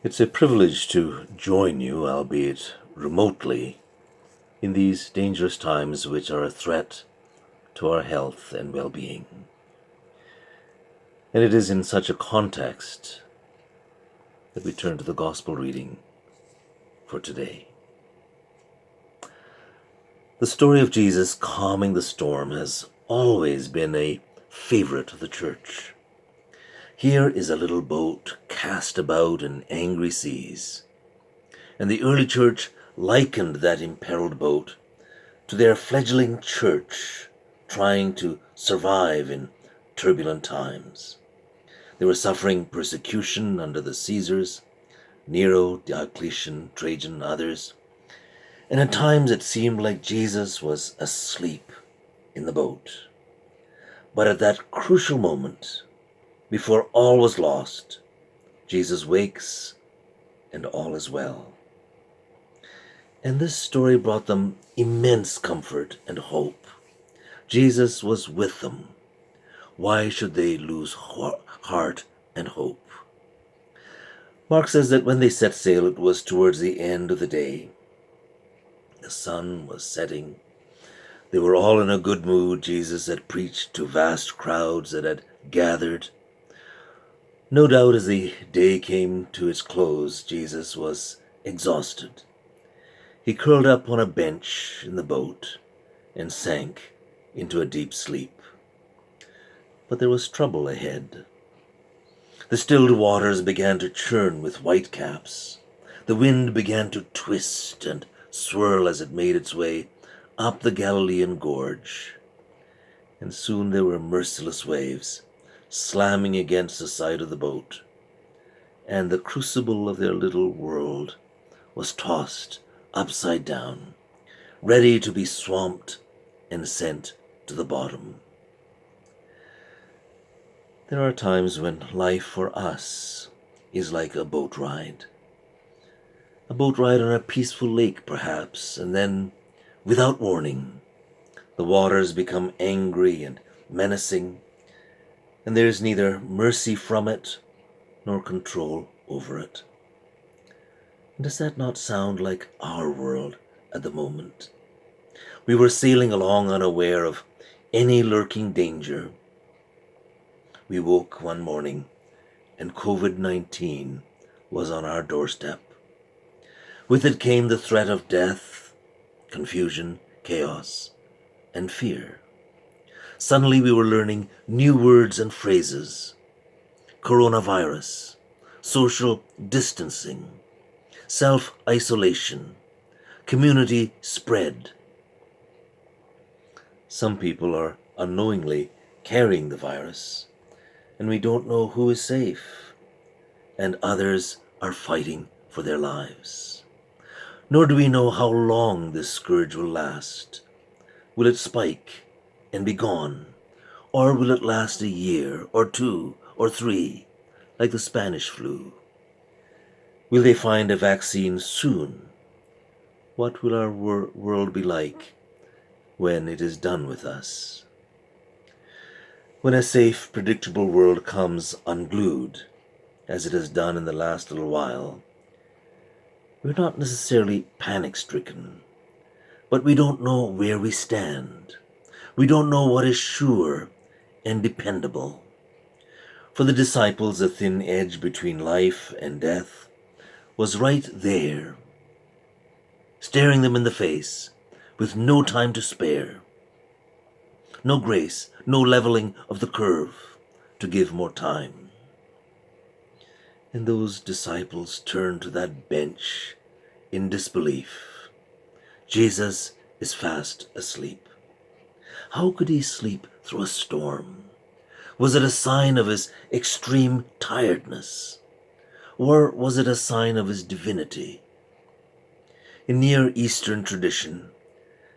It's a privilege to join you, albeit remotely, in these dangerous times which are a threat to our health and well-being. And it is in such a context that we turn to the gospel reading for today. The story of Jesus calming the storm has always been a favorite of the church. Here is a little boat cast about in angry seas, and the early church likened that imperiled boat to their fledgling church trying to survive in turbulent times. They were suffering persecution under the Caesars, Nero, Diocletian, Trajan, and others, and at times it seemed like Jesus was asleep in the boat. But at that crucial moment, before all was lost, Jesus wakes and all is well. And this story brought them immense comfort and hope. Jesus was with them. Why should they lose heart and hope? Mark says that when they set sail, it was towards the end of the day. The sun was setting. They were all in a good mood. Jesus had preached to vast crowds that had gathered. No doubt as the day came to its close, Jesus was exhausted. He curled up on a bench in the boat and sank into a deep sleep. But there was trouble ahead. The stilled waters began to churn with whitecaps. The wind began to twist and swirl as it made its way up the Galilean gorge. And soon there were merciless waves slamming against the side of the boat, and the crucible of their little world was tossed upside down, ready to be swamped and sent to the bottom. There are times when life for us is like a boat ride. A boat ride on a peaceful lake, perhaps, and then, without warning, the waters become angry and menacing, and there is neither mercy from it nor control over it. Does that not sound like our world at the moment? We were sailing along unaware of any lurking danger. We woke one morning and COVID-19 was on our doorstep. With it came the threat of death, confusion, chaos, and fear. Suddenly we were learning new words and phrases. Coronavirus, social distancing, self-isolation, community spread. Some people are unknowingly carrying the virus, and we don't know who is safe, and others are fighting for their lives. Nor do we know how long this scourge will last. Will it spike and be gone, or will it last a year or 2 or 3, like the Spanish flu? Will they find a vaccine soon? What will our world be like when it is done with us? When a safe, predictable world comes unglued, as it has done in the last little while, we're not necessarily panic-stricken, but we don't know where we stand. We don't know what is sure and dependable. For the disciples, the thin edge between life and death was right there, staring them in the face with no time to spare. No grace, no leveling of the curve to give more time. And those disciples turned to that bench in disbelief. Jesus is fast asleep. How could he sleep through a storm? Was it a sign of his extreme tiredness? Or was it a sign of his divinity? In Near Eastern tradition,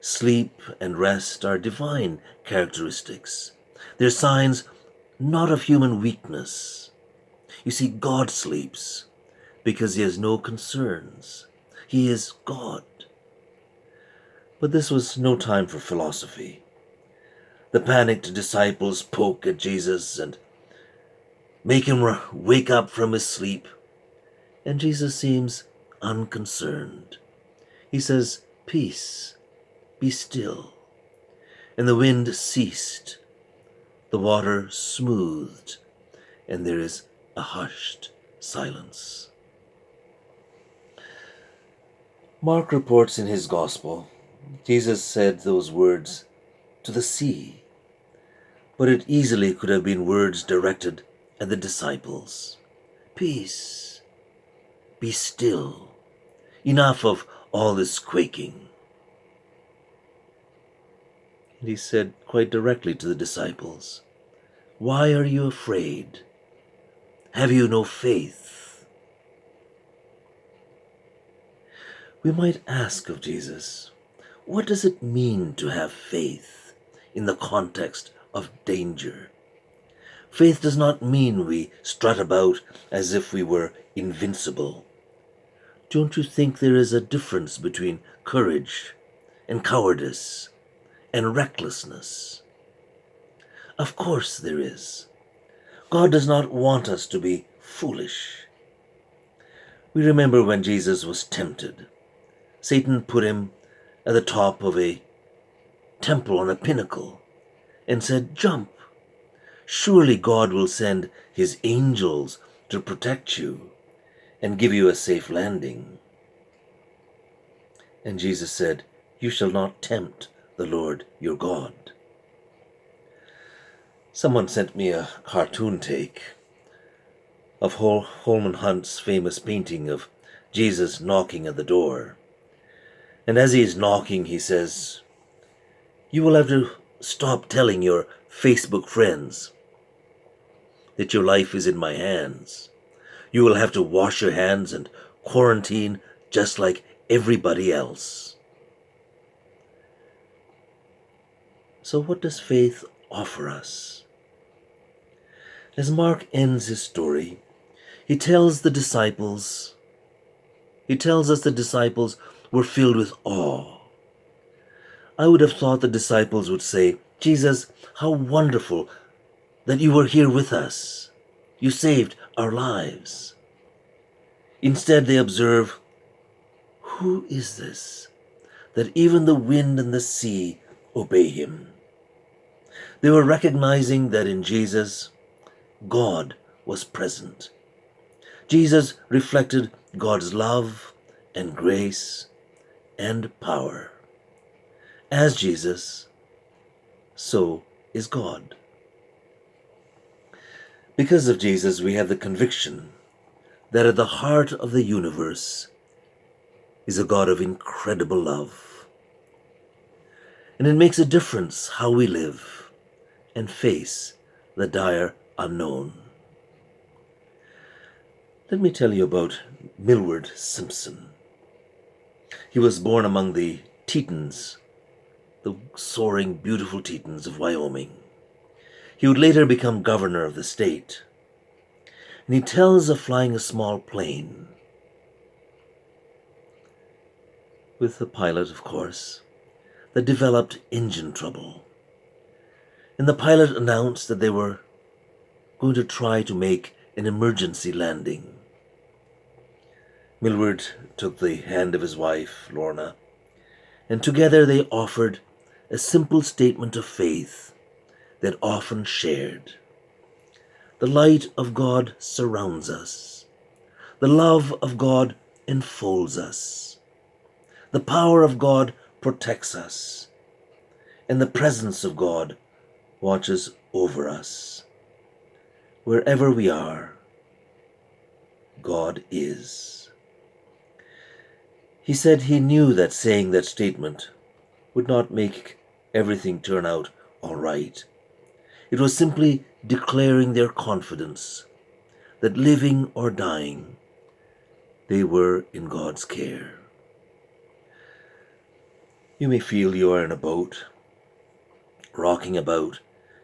sleep and rest are divine characteristics. They're signs not of human weakness. You see, God sleeps because he has no concerns. He is God. But this was no time for philosophy. The panicked disciples poke at Jesus and make him wake up from his sleep. And Jesus seems unconcerned. He says, "Peace, be still." And the wind ceased, the water smoothed, and there is a hushed silence. Mark reports in his gospel, Jesus said those words to the sea, but it easily could have been words directed at the disciples. Peace, be still. Enough of all this quaking. And he said quite directly to the disciples, "Why are you afraid? Have you no faith?" We might ask of Jesus, what does it mean to have faith in the context of danger? Faith does not mean we strut about as if we were invincible. Don't you think there is a difference between courage and cowardice and recklessness? Of course there is. God does not want us to be foolish. We remember when Jesus was tempted. Satan put him at the top of a temple on a pinnacle and said, "Jump. Surely God will send his angels to protect you and give you a safe landing." And Jesus said, "You shall not tempt the Lord your God." Someone sent me a cartoon take of Holman Hunt's famous painting of Jesus knocking at the door. And as he is knocking, he says, "You will have to stop telling your Facebook friends that your life is in my hands. You will have to wash your hands and quarantine just like everybody else." So what does faith offer us? As Mark ends his story, he tells us the disciples were filled with awe. I would have thought the disciples would say, "Jesus, how wonderful that you were here with us. You saved our lives." Instead, they observe, "Who is this, that even the wind and the sea obey him?" They were recognizing that in Jesus, God was present. Jesus reflected God's love and grace and power. As Jesus, so is God. Because of Jesus, we have the conviction that at the heart of the universe is a God of incredible love. And it makes a difference how we live and face the dire unknown. Let me tell you about Millward Simpson. He was born among the Tetons, the soaring, beautiful Tetons of Wyoming. He would later become governor of the state. And he tells of flying a small plane with the pilot, of course, that developed engine trouble. And the pilot announced that they were going to try to make an emergency landing. Millward took the hand of his wife, Lorna, and together they offered a simple statement of faith that often shared. The light of God surrounds us. The love of God enfolds us. The power of God protects us. And the presence of God watches over us. Wherever we are, God is. He said he knew that saying that statement would not make everything turn out all right. It was simply declaring their confidence that living or dying, they were in God's care. You may feel you are in a boat, rocking about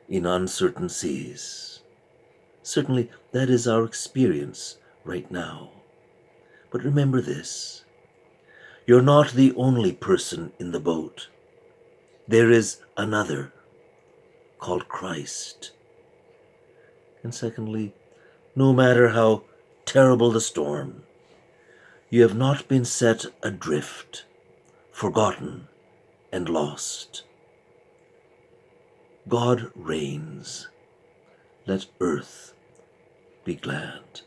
in uncertain seas. Certainly that is our experience right now. But remember this, you're not the only person in the boat. There is another called Christ. And secondly, no matter how terrible the storm, You have not been set adrift, forgotten and lost. God reigns. Let earth be glad.